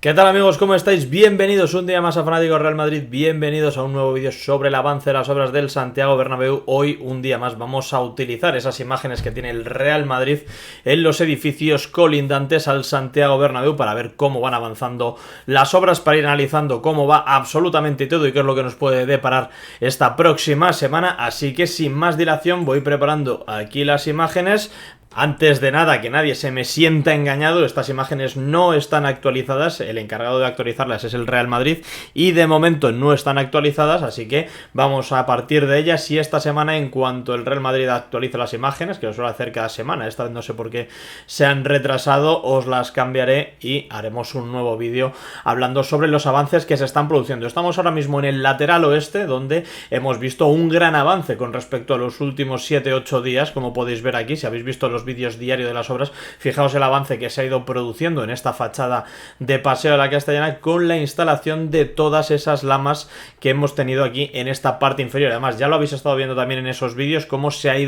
¿Qué tal amigos? ¿Cómo estáis? Bienvenidos un día más a Fanáticos Real Madrid, bienvenidos a un nuevo vídeo sobre el avance de las obras del Santiago Bernabéu. Hoy un día más vamos a utilizar esas imágenes que tiene el Real Madrid en los edificios colindantes al Santiago Bernabéu para ver cómo van avanzando las obras, para ir analizando cómo va absolutamente todo y qué es lo que nos puede deparar esta próxima semana. Así que sin más dilación voy preparando aquí las imágenes. Antes de nada, que nadie se me sienta engañado, estas imágenes no están actualizadas, el encargado de actualizarlas es el Real Madrid y de momento no están actualizadas, así que vamos a partir de ellas y esta semana, en cuanto el Real Madrid actualice las imágenes, que lo suele hacer cada semana, esta vez no sé por qué se han retrasado, os las cambiaré y haremos un nuevo vídeo hablando sobre los avances que se están produciendo. Estamos ahora mismo en el lateral oeste, donde hemos visto un gran avance con respecto a los últimos 7-8 días, como podéis ver aquí, si habéis visto los vídeos diarios de las obras, fijaos el avance que se ha ido produciendo en esta fachada de Paseo de la Castellana con la instalación de todas esas lamas que hemos tenido aquí en esta parte inferior. Además, ya lo habéis estado viendo también en esos vídeos, cómo se han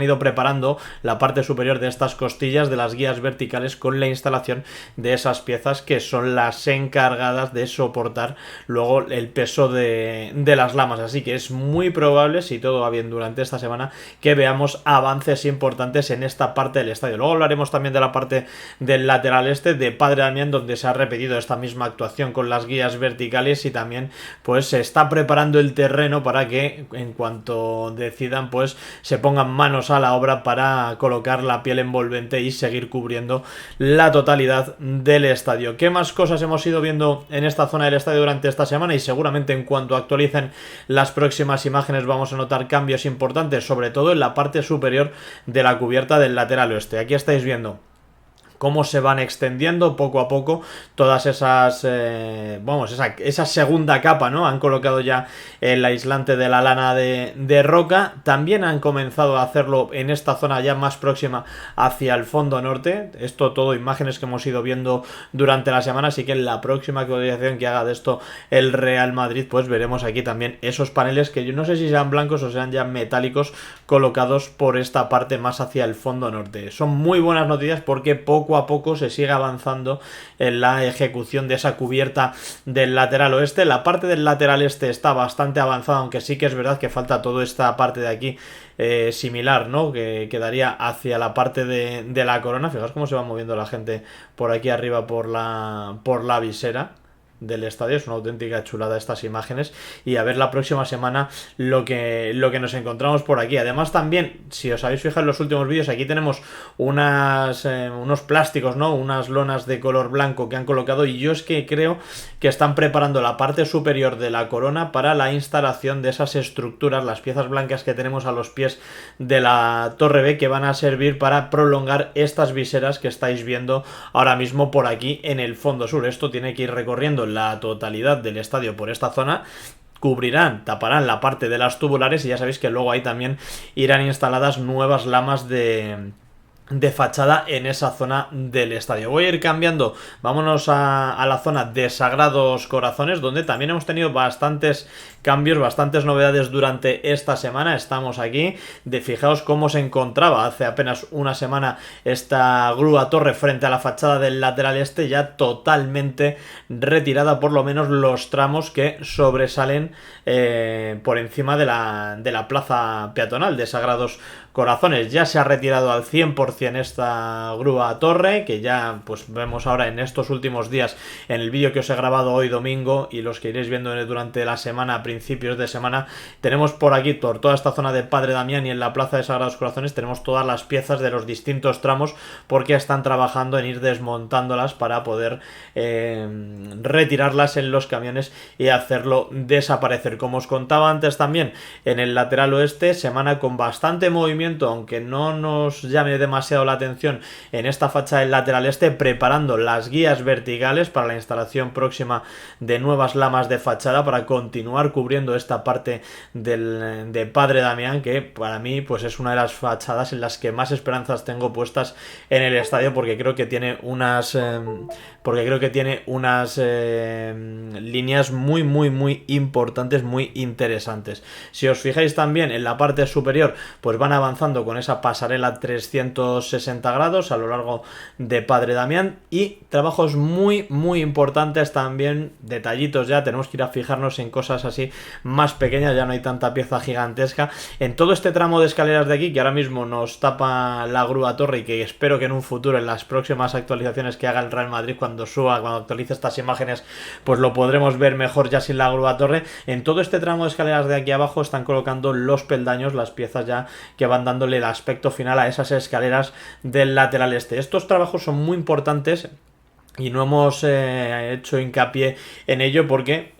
ido preparando la parte superior de estas costillas de las guías verticales con la instalación de esas piezas que son las encargadas de soportar luego el peso de las lamas. Así que es muy probable, si todo va bien durante esta semana, que veamos avances importantes en esta parte del estadio. Luego hablaremos también de la parte del lateral este de Padre Damián, donde se ha repetido esta misma actuación con las guías verticales y también pues se está preparando el terreno para que en cuanto decidan pues se pongan manos a la obra para colocar la piel envolvente y seguir cubriendo la totalidad del estadio. ¿Qué más cosas hemos ido viendo en esta zona del estadio durante esta semana? Y seguramente en cuanto actualicen las próximas imágenes vamos a notar cambios importantes, sobre todo en la parte superior de la cubierta del lateral oeste. Aquí estáis viendo cómo se van extendiendo poco a poco todas esas esa segunda capa, ¿no? Han colocado ya el aislante de la lana de roca. También han comenzado a hacerlo en esta zona ya más próxima hacia el fondo norte. Esto todo imágenes que hemos ido viendo durante la semana, así que en la próxima actualización que haga de esto el Real Madrid, pues veremos aquí también esos paneles que yo no sé si sean blancos o sean ya metálicos, colocados por esta parte más hacia el fondo norte. Son muy buenas noticias porque poco a poco se sigue avanzando en la ejecución de esa cubierta del lateral oeste. La parte del lateral este está bastante avanzada, aunque sí que es verdad que falta toda esta parte de aquí similar, ¿no? Que quedaría hacia la parte de la corona. Fijaos cómo se va moviendo la gente por aquí arriba por la visera del estadio. Es una auténtica chulada estas imágenes y a ver la próxima semana lo que nos encontramos por aquí. Además también, si os habéis fijado en los últimos vídeos, aquí tenemos unos plásticos, ¿no? Unas lonas de color blanco que han colocado y yo es que creo que están preparando la parte superior de la corona para la instalación de esas estructuras, las piezas blancas que tenemos a los pies de la Torre B, que van a servir para prolongar estas viseras que estáis viendo ahora mismo por aquí en el fondo sur. Esto tiene que ir recorriendo la totalidad del estadio por esta zona, taparán la parte de las tubulares y ya sabéis que luego ahí también irán instaladas nuevas lamas de fachada en esa zona del estadio. Voy a ir cambiando, vámonos a la zona de Sagrados Corazones, donde también hemos tenido bastantes cambios, bastantes novedades durante esta semana. Estamos aquí, fijaos cómo se encontraba hace apenas una semana esta grúa torre frente a la fachada del lateral este, ya totalmente retirada, por lo menos los tramos que sobresalen por encima de la plaza peatonal de Sagrados Corazones. Ya se ha retirado al 100% esta grúa torre, que ya pues vemos ahora en estos últimos días en el vídeo que os he grabado hoy domingo y los que iréis viendo durante la semana, a principios de semana. Tenemos por aquí, por toda esta zona de Padre Damián y en la plaza de Sagrados Corazones, tenemos todas las piezas de los distintos tramos porque están trabajando en ir desmontándolas para poder retirarlas en los camiones y hacerlo desaparecer. Como os contaba antes también, en el lateral oeste, semana con bastante movimiento, aunque no nos llame demasiado la atención, en esta fachada del lateral este, preparando las guías verticales para la instalación próxima de nuevas lamas de fachada para continuar cubriendo esta parte de Padre Damián, que para mí pues es una de las fachadas en las que más esperanzas tengo puestas en el estadio, porque creo que tiene unas líneas muy importantes, muy interesantes. Si os fijáis también en la parte superior, pues van avanzando avanzando con esa pasarela 360 grados a lo largo de Padre Damián, y trabajos muy importantes también, detallitos ya, tenemos que ir a fijarnos en cosas así más pequeñas, ya no hay tanta pieza gigantesca en todo este tramo de escaleras de aquí que ahora mismo nos tapa la grúa torre, y que espero que en un futuro, en las próximas actualizaciones que haga el Real Madrid, cuando actualice estas imágenes, pues lo podremos ver mejor ya sin la grúa torre. En todo este tramo de escaleras de aquí abajo están colocando los peldaños, las piezas ya que van dándole el aspecto final a esas escaleras del lateral este. Estos trabajos son muy importantes y no hemos hecho hincapié en ello porque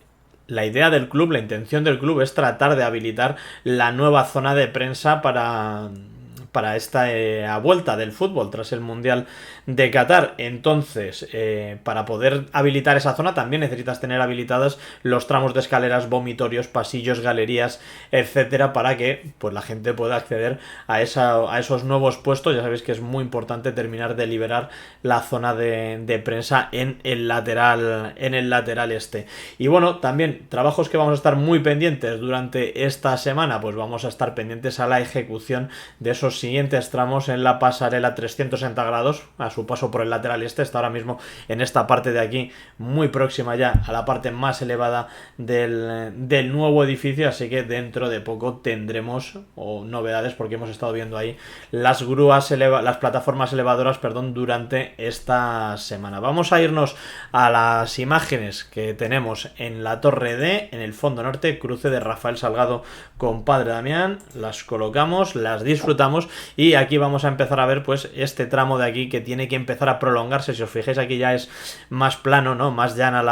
la idea del club, la intención del club es tratar de habilitar la nueva zona de prensa para esta vuelta del fútbol tras el Mundial de Qatar. Entonces, para poder habilitar esa zona también necesitas tener habilitadas los tramos de escaleras, vomitorios, pasillos, galerías, etcétera, para que pues la gente pueda acceder a esos nuevos puestos. Ya sabéis que es muy importante terminar de liberar la zona de prensa en el lateral este. Y bueno, también trabajos que vamos a estar muy pendientes durante esta semana, pues vamos a estar pendientes a la ejecución de esos siguientes tramos en la pasarela 360 grados a su paso por el lateral este. Está ahora mismo en esta parte de aquí, muy próxima ya a la parte más elevada del nuevo edificio, así que dentro de poco tendremos novedades, porque hemos estado viendo ahí las grúas, las plataformas elevadoras, durante esta semana. Vamos a irnos a las imágenes que tenemos en la Torre D, en el fondo norte, cruce de Rafael Salgado con Padre Damián. Las colocamos, las disfrutamos, y aquí vamos a empezar a ver pues este tramo de aquí que tiene que empezar a prolongarse. Si os fijáis, aquí ya es más plano, ¿no? Más llana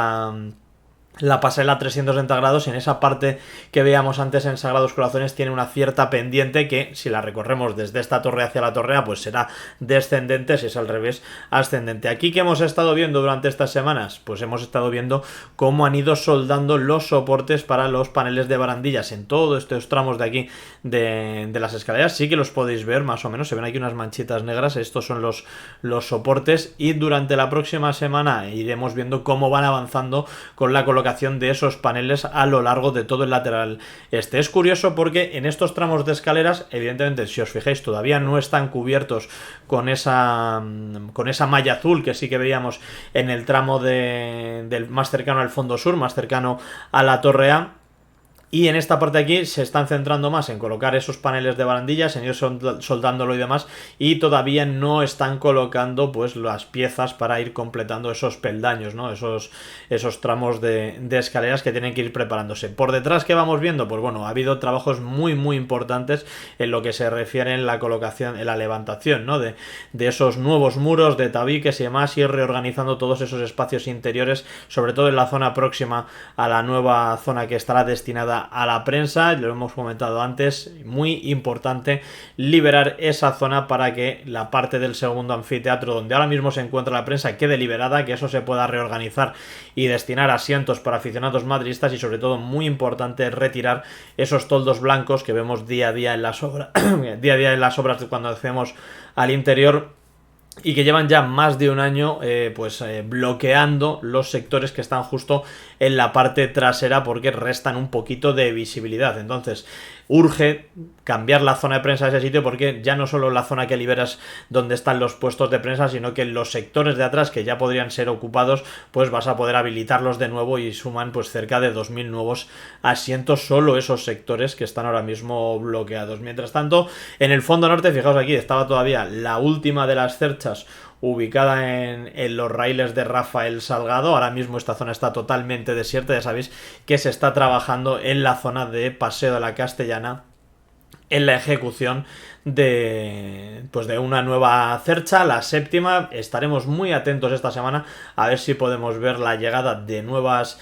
la pasarela 360 grados. En esa parte que veíamos antes en Sagrados Corazones tiene una cierta pendiente que, si la recorremos desde esta torre hacia la torrea, pues será descendente; si es al revés, ascendente. Aquí, que hemos estado viendo durante estas semanas, pues hemos estado viendo cómo han ido soldando los soportes para los paneles de barandillas en todos estos tramos de aquí de las escaleras. Sí que los podéis ver más o menos, se ven aquí unas manchitas negras. Estos son los soportes, y durante la próxima semana iremos viendo cómo van avanzando con la colocación de esos paneles a lo largo de todo el lateral este. Es curioso porque en estos tramos de escaleras, evidentemente, si os fijáis, todavía no están cubiertos con esa malla azul que sí que veíamos en el tramo del más cercano al fondo sur, más cercano a la Torre A. Y en esta parte de aquí se están centrando más en colocar esos paneles de barandillas, en ir soldándolo y demás, y todavía no están colocando pues las piezas para ir completando esos peldaños, ¿no? Esos tramos de escaleras que tienen que ir preparándose. Por detrás, ¿qué vamos viendo? Pues bueno, ha habido trabajos muy importantes en lo que se refiere en la colocación, en la levantación, ¿no? de esos nuevos muros, de tabiques y demás, ir reorganizando todos esos espacios interiores, sobre todo en la zona próxima a la nueva zona que estará destinada a la prensa. Lo hemos comentado antes, muy importante liberar esa zona para que la parte del segundo anfiteatro, donde ahora mismo se encuentra la prensa, quede liberada, que eso se pueda reorganizar y destinar asientos para aficionados madridistas, y sobre todo muy importante retirar esos toldos blancos que vemos día a día en las obras cuando accedemos al interior, y que llevan ya más de un año bloqueando los sectores que están justo en la parte trasera, porque restan un poquito de visibilidad. Entonces urge cambiar la zona de prensa de ese sitio, porque ya no solo la zona que liberas donde están los puestos de prensa, sino que los sectores de atrás, que ya podrían ser ocupados, pues vas a poder habilitarlos de nuevo, y suman pues cerca de 2000 nuevos asientos solo esos sectores que están ahora mismo bloqueados. Mientras tanto, en el fondo norte, fijaos, aquí estaba todavía la última de las cerchas ubicada en los raíles de Rafael Salgado. Ahora mismo esta zona está totalmente desierta. Ya sabéis que se está trabajando en la zona de Paseo de la Castellana en la ejecución de una nueva cercha, la séptima. Estaremos muy atentos esta semana a ver si podemos ver la llegada de nuevas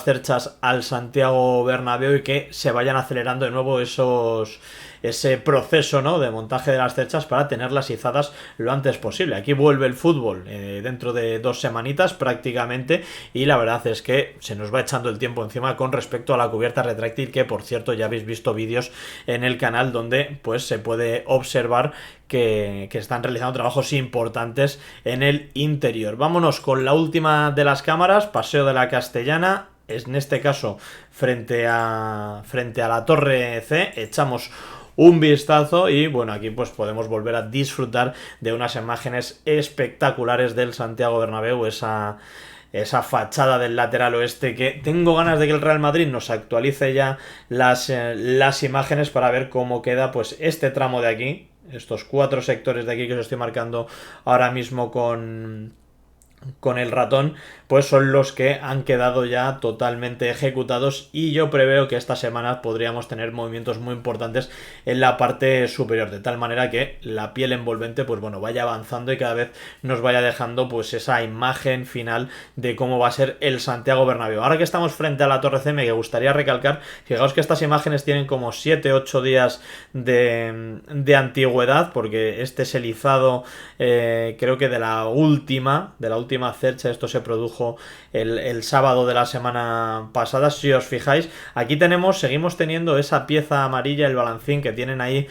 cerchas al Santiago Bernabéu, y que se vayan acelerando de nuevo ese proceso, ¿no?, de montaje de las cerchas, para tenerlas izadas lo antes posible. Aquí vuelve el fútbol dentro de 2 semanitas prácticamente, y la verdad es que se nos va echando el tiempo encima con respecto a la cubierta retráctil, que por cierto ya habéis visto vídeos en el canal donde pues se puede observar que están realizando trabajos importantes en el interior. Vámonos con la última de las cámaras, Paseo de la Castellana. En este caso frente a la Torre C. Echamos un vistazo y bueno, aquí pues podemos volver a disfrutar de unas imágenes espectaculares del Santiago Bernabéu, esa fachada del lateral oeste, que tengo ganas de que el Real Madrid nos actualice ya las imágenes para ver cómo queda pues este tramo de aquí, estos 4 sectores de aquí que os estoy marcando ahora mismo con el ratón, pues son los que han quedado ya totalmente ejecutados y yo preveo que esta semana podríamos tener movimientos muy importantes en la parte superior, de tal manera que la piel envolvente pues bueno, vaya avanzando y cada vez nos vaya dejando pues esa imagen final de cómo va a ser el Santiago Bernabéu. Ahora que estamos frente a la Torre C, me gustaría recalcar, fijaos que estas imágenes tienen como 7-8 días de antigüedad, porque este es el izado creo que de la última cercha. Esto se produjo el sábado de la semana pasada. Si os fijáis, aquí seguimos teniendo esa pieza amarilla, el balancín que tienen ahí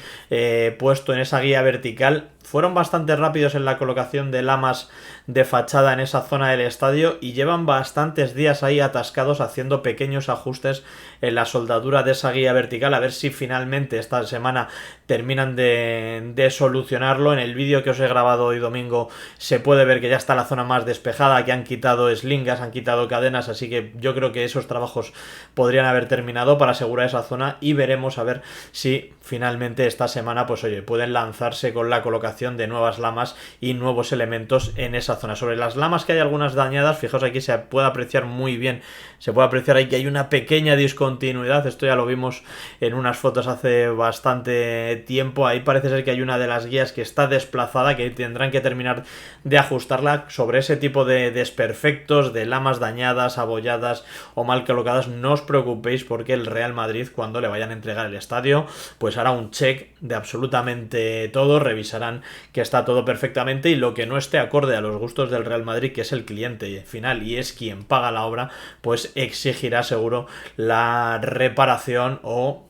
puesto en esa guía vertical. Fueron bastante rápidos en la colocación de lamas de fachada en esa zona del estadio y llevan bastantes días ahí atascados haciendo pequeños ajustes en la soldadura de esa guía vertical, a ver si finalmente esta semana terminan de solucionarlo. En el vídeo que os he grabado hoy domingo se puede ver que ya está la zona más despejada, que han quitado slingas, han quitado cadenas, así que yo creo que esos trabajos podrían haber terminado para asegurar esa zona y veremos a ver si finalmente esta semana pues oye, pueden lanzarse con la colocación de nuevas lamas y nuevos elementos en esa zona. Sobre las lamas, que hay algunas dañadas, fijaos aquí se puede apreciar muy bien, se puede apreciar ahí que hay una pequeña discontinuidad. Esto ya lo vimos en unas fotos hace bastante tiempo. Ahí parece ser que hay una de las guías que está desplazada, que tendrán que terminar de ajustarla. Sobre ese tipo de desperfectos, de lamas dañadas, abolladas o mal colocadas, no os preocupéis, porque el Real Madrid, cuando le vayan a entregar el estadio, pues hará un check de absolutamente todo, revisarán que está todo perfectamente y lo que no esté acorde a los gustos del Real Madrid, que es el cliente final y es quien paga la obra, pues exigirá seguro la reparación o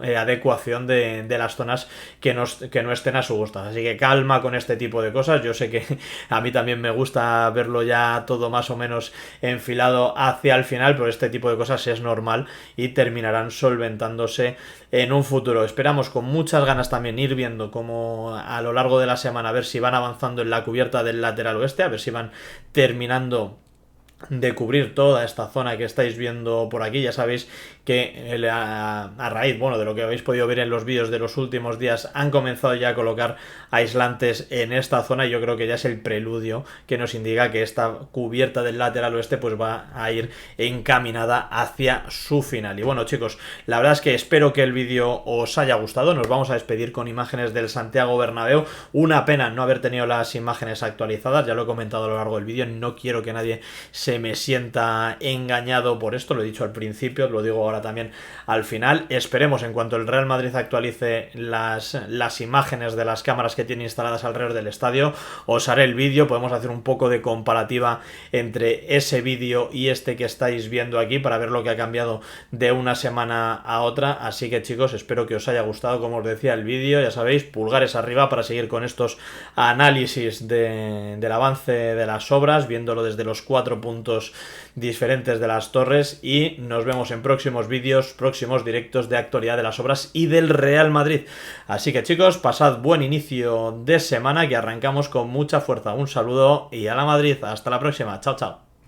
adecuación de las zonas que no estén a su gusto. Así que calma con este tipo de cosas. Yo sé que a mí también me gusta verlo ya todo más o menos enfilado hacia el final, pero este tipo de cosas es normal y terminarán solventándose en un futuro. Esperamos con muchas ganas también ir viendo cómo a lo largo de la semana, a ver si van avanzando en la cubierta del lateral oeste, a ver si van terminando de cubrir toda esta zona que estáis viendo por aquí. Ya sabéis que a raíz, bueno, de lo que habéis podido ver en los vídeos de los últimos días, han comenzado ya a colocar aislantes en esta zona y yo creo que ya es el preludio que nos indica que esta cubierta del lateral oeste pues va a ir encaminada hacia su final. Y bueno, chicos, la verdad es que espero que el vídeo os haya gustado. Nos vamos a despedir con imágenes del Santiago Bernabéu. Una pena no haber tenido las imágenes actualizadas, ya lo he comentado a lo largo del vídeo, no quiero que nadie se me sienta engañado por esto, lo he dicho al principio, lo digo ahora también al final. Esperemos en cuanto el Real Madrid actualice las imágenes de las cámaras que tiene instaladas alrededor del estadio, os haré el vídeo, podemos hacer un poco de comparativa entre ese vídeo y este que estáis viendo aquí para ver lo que ha cambiado de una semana a otra. Así que chicos, espero que os haya gustado, como os decía, el vídeo. Ya sabéis, pulgares arriba para seguir con estos análisis del avance de las obras, viéndolo desde los 4 puntos diferentes de las torres, y nos vemos en próximos vídeos, próximos directos de actualidad de las obras y del Real Madrid. Así que chicos, pasad buen inicio de semana, que arrancamos con mucha fuerza. Un saludo y a la Madrid, hasta la próxima, chao chao.